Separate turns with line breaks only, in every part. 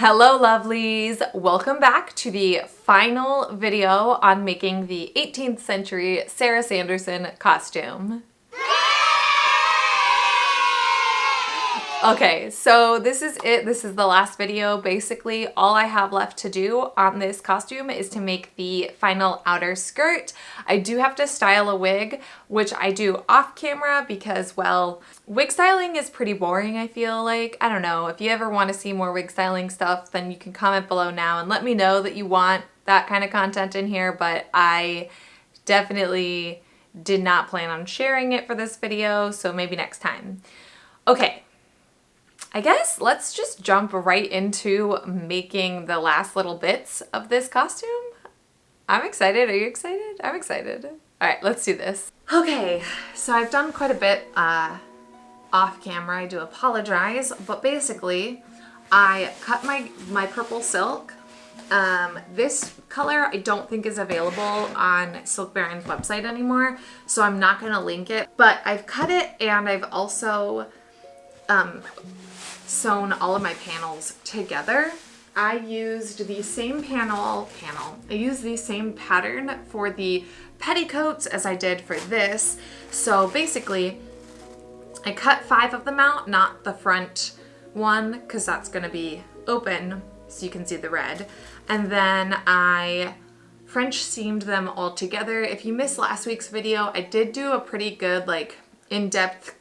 Hello lovelies! Welcome back to the final video on making the 18th century Sarah Sanderson costume. Okay, so this is it. This is the last video. Basically, all I have left to do on this costume is to make the final outer skirt. I do have to style a wig, which I do off camera because, well, wig styling is pretty boring, I feel like. I don't know. If you ever want to see more wig styling stuff, then you can comment below now and let me know that you want that kind of content in here, but I definitely did not plan on sharing it for this video, so maybe next time. Okay. I guess let's just jump right into making the last little bits of this costume. I'm excited. Are you excited? I'm excited. All right, let's do this. Okay, so I've done quite a bit off camera. I do apologize, but basically I cut my purple silk. This color I don't think is available on Silk Baron's website anymore, so I'm not gonna link it, but I've cut it and I've also sewn all of my panels together. I used the same I used the same pattern for the petticoats as I did for this. So basically, I cut 5 of them out, not the front one, because that's gonna be open so you can see the red. And then I French seamed them all together. If you missed last week's video, I did do a pretty good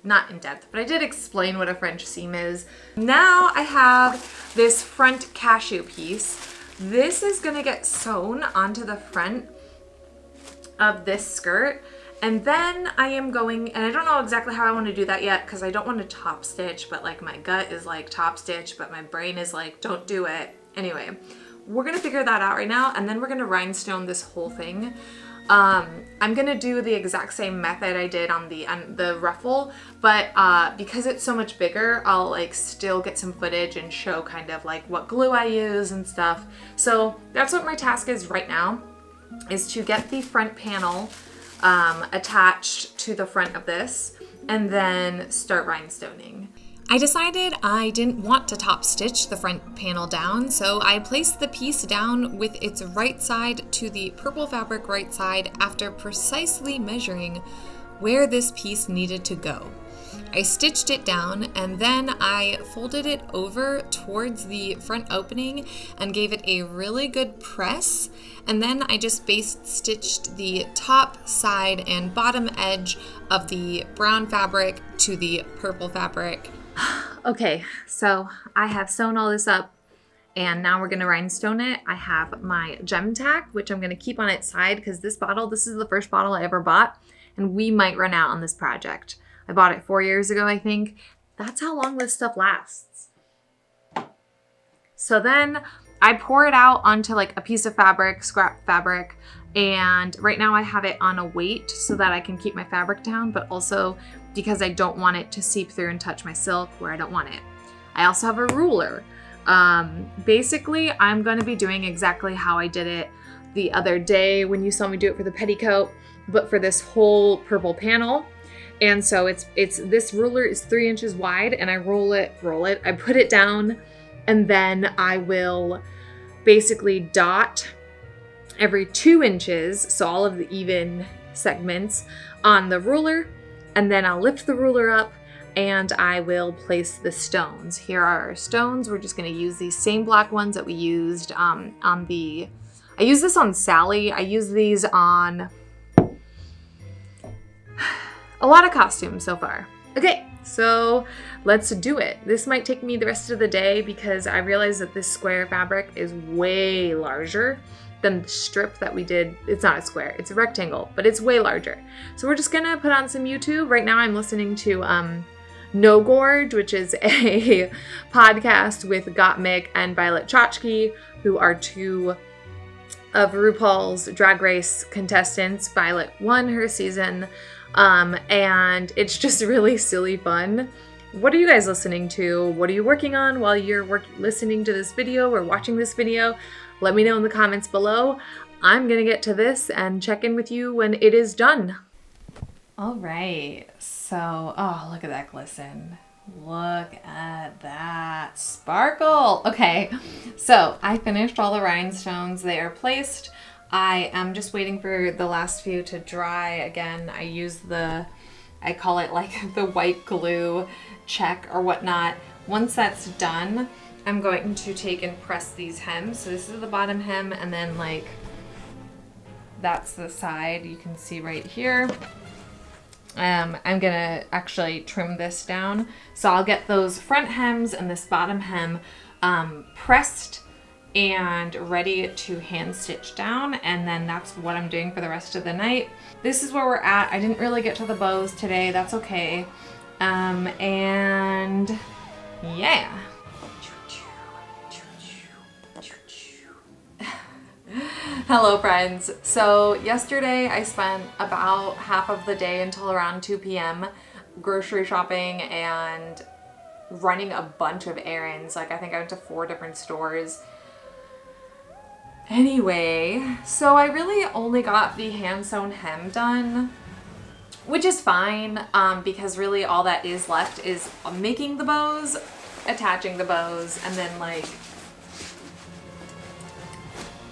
not in depth, but I did explain what a French seam is. Now I have this front cashew piece. This is gonna get sewn onto the front of this skirt. And then I am going, and I don't know exactly how I want to do that yet because I don't want to top stitch, but like my gut is like top stitch, but my brain is like, don't do it. Anyway, we're gonna figure that out right now, and then we're gonna rhinestone this whole thing. I'm gonna do the exact same method I did on the ruffle, but because it's so much bigger, I'll like still get some footage and show kind of like what glue I use and stuff. So that's what my task is right now, is to get the front panel attached to the front of this and then start rhinestoning. I decided I didn't want to top stitch the front panel down, so I placed the piece down with its right side to the purple fabric right side after precisely measuring where this piece needed to go. I stitched it down and then I folded it over towards the front opening and gave it a really good press, and then I just base stitched the top, side, and bottom edge of the brown fabric to the purple fabric. Okay, so I have sewn all this up and now we're gonna rhinestone it. I have my gem tack, which I'm gonna keep on its side because this is the first bottle I ever bought and we might run out on this project. I bought it 4 years ago, I think. That's how long this stuff lasts. So then I pour it out onto like a piece of fabric, scrap fabric, and right now I have it on a weight so that I can keep my fabric down, but also because I don't want it to seep through and touch my silk where I don't want it. I also have a ruler. Basically, I'm gonna be doing exactly how I did it the other day when you saw me do it for the petticoat, but for this whole purple panel. And so this ruler is 3 inches wide and I roll it, I put it down, and then I will basically dot every 2 inches, so all of the even segments on the ruler, and then I'll lift the ruler up and I will place the stones. Here are our stones. We're just gonna use these same black ones that we used I used this on Sally. I use these on a lot of costumes so far. Okay, so let's do it. This might take me the rest of the day because I realize that this square fabric is way larger than the strip that we did. It's not a square, it's a rectangle, but it's way larger. So we're just gonna put on some YouTube. Right now I'm listening to No Gorge, which is a podcast with Gottmik and Violet Chachki, who are 2 of RuPaul's Drag Race contestants. Violet won her season, and it's just really silly fun. What are you guys listening to? What are you working on while you're listening to this video or watching this video? Let me know in the comments below. I'm gonna get to this and check in with you when it is done. All right, so, oh, look at that glisten. Look at that sparkle. Okay, So I finished all the rhinestones. They are placed. I am just waiting for the last few to dry. Again, I use I call it like the white glue check or whatnot. Once that's done, I'm going to take and press these hems. So this is the bottom hem, and then like that's the side you can see right here. I'm gonna actually trim this down. So I'll get those front hems and this bottom hem pressed and ready to hand stitch down, and then that's what I'm doing for the rest of the night. This is where we're at. I didn't really get to the bows today. That's okay. And yeah. Hello friends. So yesterday I spent about half of the day until around 2 p.m. grocery shopping and running a bunch of errands. Like I think I went to 4 different stores. Anyway, so I really only got the hand sewn hem done, which is fine because really all that is left is making the bows, attaching the bows, and then like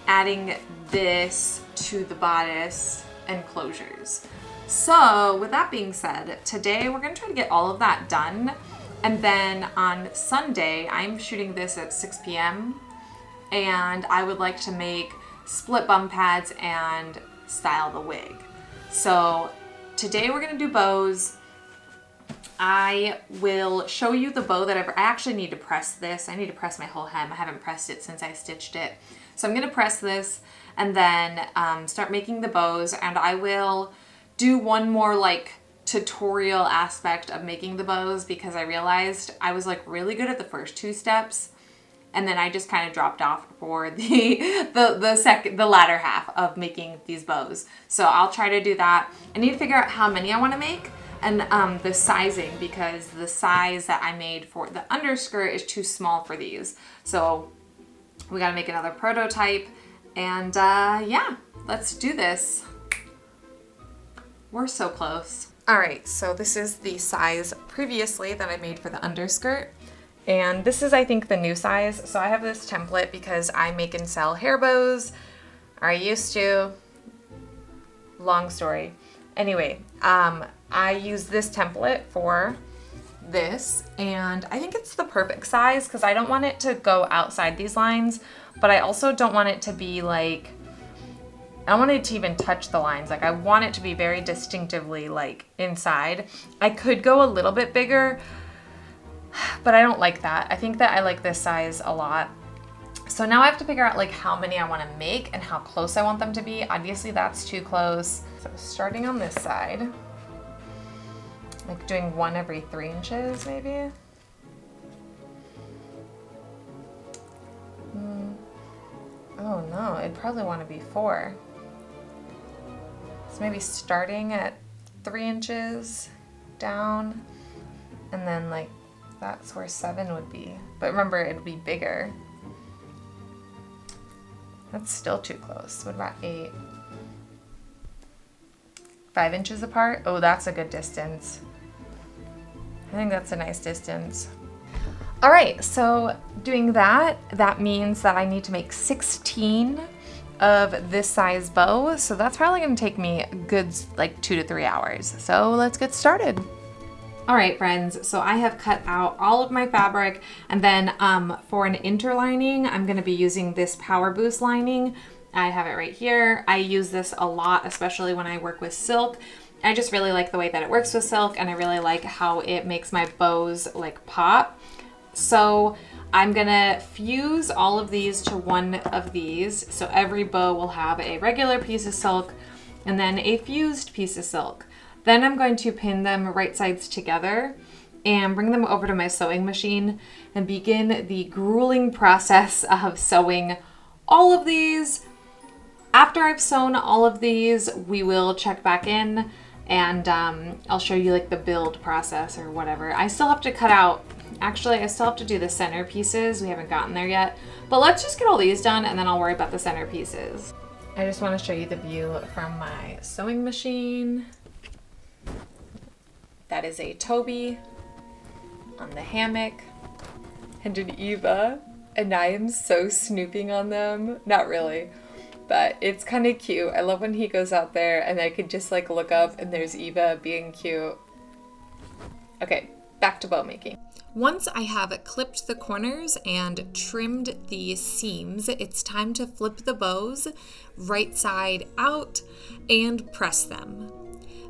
adding this to the bodice and closures. So with that being said, today we're going to try to get all of that done, and then on Sunday I'm shooting this at 6 p.m. and I would like to make split bum pads and style the wig. So today we're going to do bows. I will show you the bow that I actually need to press this. I need to press my whole hem. I haven't pressed it since I stitched it. So I'm going to press this and then start making the bows, and I will do one more like tutorial aspect of making the bows because I realized I was like really good at the first 2 steps, and then I just kind of dropped off for the latter half of making these bows. So I'll try to do that. I need to figure out how many I want to make and the sizing, because the size that I made for the underskirt is too small for these. So we got to make another prototype, and yeah, let's do this. We're so close. All right, so this is the size previously that I made for the underskirt. And this is, I think, the new size. So I have this template because I make and sell hair bows, or I used to. Long story. Anyway, I use this template for this, and I think it's the perfect size because I don't want it to go outside these lines, but I also don't want it to be like, I don't want it to even touch the lines. Like I want it to be very distinctively like inside. I could go a little bit bigger, but I don't like that. I think that I like this size a lot. So now I have to figure out like how many I want to make and how close I want them to be. Obviously that's too close. So starting on this side, like doing 1 every 3 inches maybe. Oh no, I'd probably want to be 4. So maybe starting at 3 inches down, and then like that's where 7 would be. But remember, it'd be bigger. That's still too close. What about 8? 5 inches apart? Oh, that's a good distance. I think that's a nice distance. All right, so doing that, that means that I need to make 16 of this size bow. So that's probably gonna take me a good like 2 to 3 hours. So let's get started. All right, friends, so I have cut out all of my fabric, and then for an interlining, I'm gonna be using this Power Boost lining. I have it right here. I use this a lot, especially when I work with silk. I just really like the way that it works with silk, and I really like how it makes my bows like pop. So I'm gonna fuse all of these to one of these. So every bow will have a regular piece of silk and then a fused piece of silk. Then I'm going to pin them right sides together and bring them over to my sewing machine and begin the grueling process of sewing all of these. After I've sewn all of these, we will check back in, and I'll show you like the build process or whatever. I still have to cut out, actually I still have to do the center pieces. We haven't gotten there yet, but let's just get all these done and then I'll worry about the center pieces. I just want to show you the view from my sewing machine. That is a Toby on the hammock and an Eva And I am so snooping on them. Not really, but it's kind of cute. I love when he goes out there and I could just like look up and there's Eva being cute. Okay, back to bow making. Once I have clipped the corners and trimmed the seams, it's time to flip the bows right side out and press them.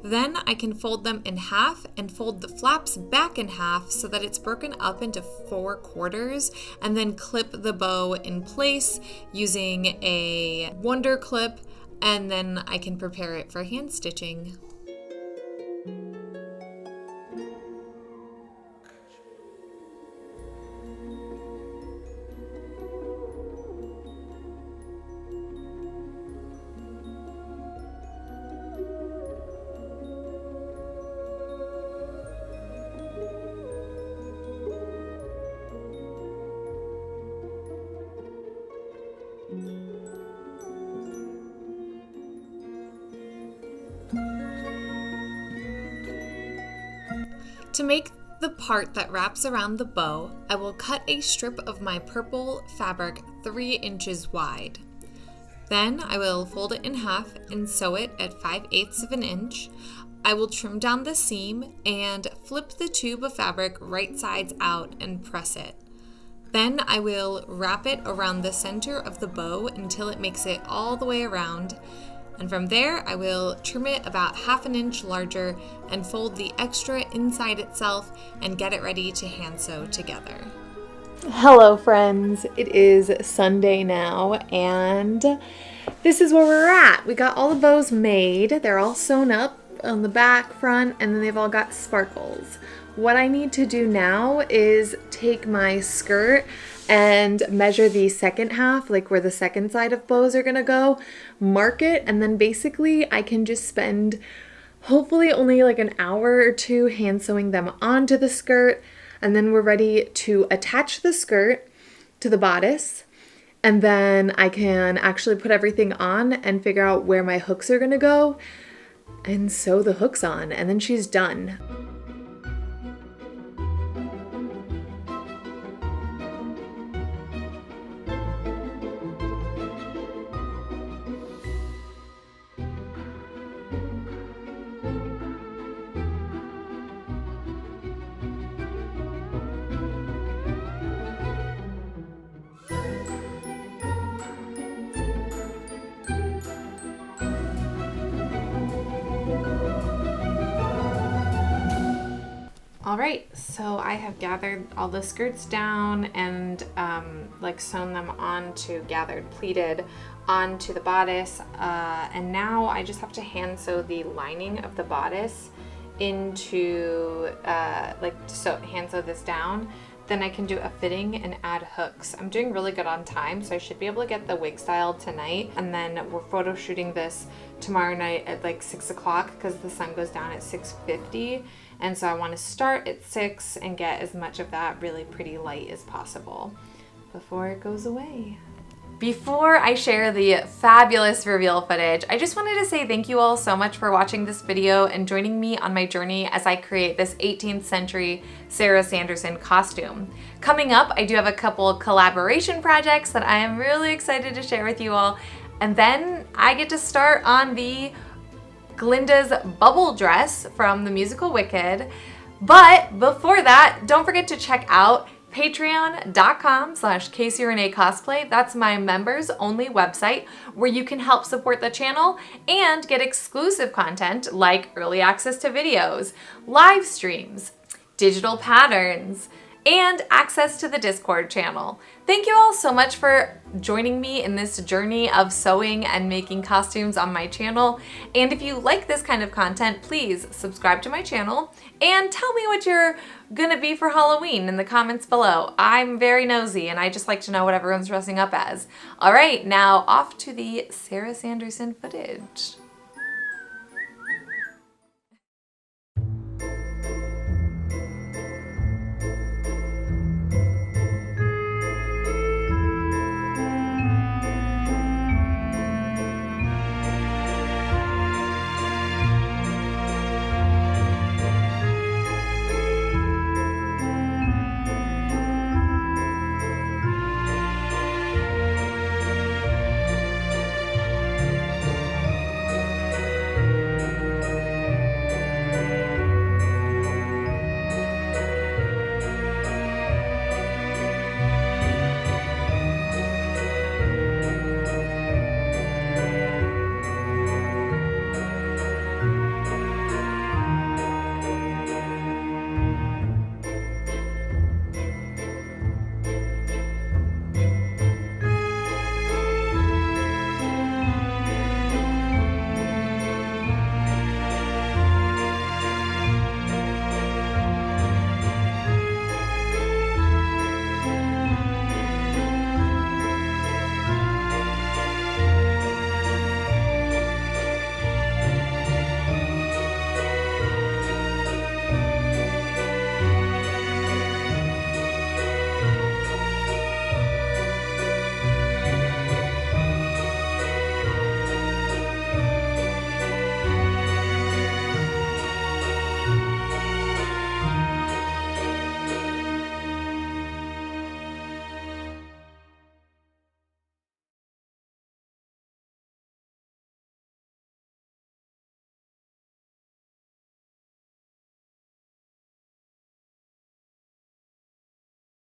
Then I can fold them in half and fold the flaps back in half so that it's broken up into 4 quarters, and then clip the bow in place using a wonder clip, and then I can prepare it for hand stitching. To make the part that wraps around the bow, I will cut a strip of my purple fabric 3 inches wide. Then I will fold it in half and sew it at 5/8 of an inch. I will trim down the seam and flip the tube of fabric right sides out and press it. Then I will wrap it around the center of the bow until it makes it all the way around. And from there, I will trim it about 1/2 inch larger and fold the extra inside itself and get it ready to hand sew together. Hello friends, it is Sunday now and this is where we're at. We got all the bows made. They're all sewn up on the back, front, and then they've all got sparkles. What I need to do now is take my skirt and measure the second half, like where the second side of bows are gonna go, mark it, and then basically I can just spend hopefully only like an hour or 2 hand sewing them onto the skirt, and then we're ready to attach the skirt to the bodice, and then I can actually put everything on and figure out where my hooks are gonna go and sew the hooks on, and then she's done. All right, so I have gathered all the skirts down and like sewn them onto, gathered, pleated onto the bodice, and now I just have to hand sew the lining of the bodice into hand sew this down. Then I can do a fitting and add hooks. I'm doing really good on time, so I should be able to get the wig styled tonight, and then we're photo shooting this tomorrow night at like 6 o'clock because the sun goes down at 6:50. And so I want to start at 6 and get as much of that really pretty light as possible before it goes away. Before I share the fabulous reveal footage, I just wanted to say thank you all so much for watching this video and joining me on my journey as I create this 18th century Sarah Sanderson costume. Coming up, I do have a couple collaboration projects that I am really excited to share with you all. And then I get to start on the Glinda's bubble dress from the musical Wicked. But before that, don't forget to check out patreon.com/CaseyReneeCosplay. That's my members only website where you can help support the channel and get exclusive content like early access to videos, live streams, digital patterns, and access to the Discord channel. Thank you all so much for joining me in this journey of sewing and making costumes on my channel. And if you like this kind of content, please subscribe to my channel and tell me what you're gonna be for Halloween in the comments below. I'm very nosy and I just like to know what everyone's dressing up as. All right, now off to the Sarah Sanderson footage.